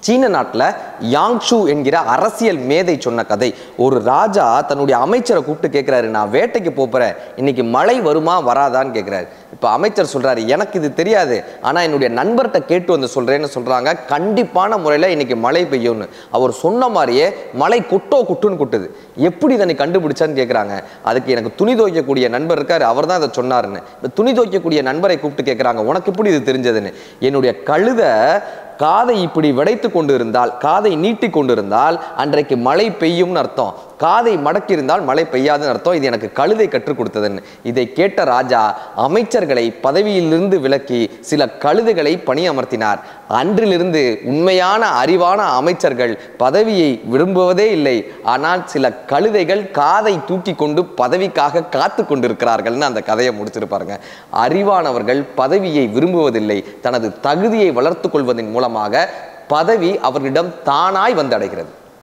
சீன நாட்டில் யாங்ஷு என்கிற அரசியல் மேதை சொன்ன கதை. ஒரு ராஜா தன்னுடைய அமைச்சரை கூப்பிட்டு கேட்கிறாரு, நான் வேட்டைக்கு போறேன், இன்னைக்கு மழை வருமா வராதான்னு கேட்கிறாரு. இப்போ அமைச்சர் சொல்றாரு, எனக்கு இது தெரியாது, ஆனா என்னுடைய நண்பர்கிட்ட கேட்டு வந்து சொல்றேன்னு சொல்றாங்க. கண்டிப்பான முறையில் இன்னைக்கு மழை பெய்யும்னு. அவர் சொன்ன மாதிரியே மழை கொட்டுன்னு கொட்டுது. எப்படி இதனை கண்டுபிடிச்சான்னு கேட்குறாங்க. அதுக்கு எனக்கு துணி துவைக்கக்கூடிய நண்பர் இருக்காரு, அவர் தான் இதை சொன்னாருன்னு. இந்த துணி துவைக்கக்கூடிய நண்பரை கூப்பிட்டு கேட்குறாங்க, உனக்கு எப்படி இது தெரிஞ்சதுன்னு. என்னுடைய கழுதை காதை இப்படி விடைத்து கொண்டு இருந்தால், காதை நீட்டி கொண்டு இருந்தால் அன்றைக்கு மழை பெய்யும்னு அர்த்தம், காதை மடக்கி இருந்தால் மழை பெய்யாதுன்னு அர்த்தம். இது எனக்கு கழுதை கற்றுக் கொடுத்ததுன்னு. இதை கேட்ட ராஜா அமைச்சர்களை பதவியிலிருந்து விலக்கி சில கழுதைகளை பணியமர்த்தினார். அன்றிலிருந்து உண்மையான அறிவான அமைச்சர்கள் பதவியை விரும்புவதே இல்லை, ஆனால் சில கழுதைகள் காதை தூக்கி கொண்டு பதவிக்காக காத்து கொண்டிருக்கிறார்கள்னு அந்த கதையை முடிச்சிருப்பாருங்க. அறிவானவர்கள் பதவியை விரும்புவதில்லை, தனது தகுதியை வளர்த்து கொள்வதன் மூலமாக பதவி அவர்களிடம் தானாய் வந்தடைகிறது.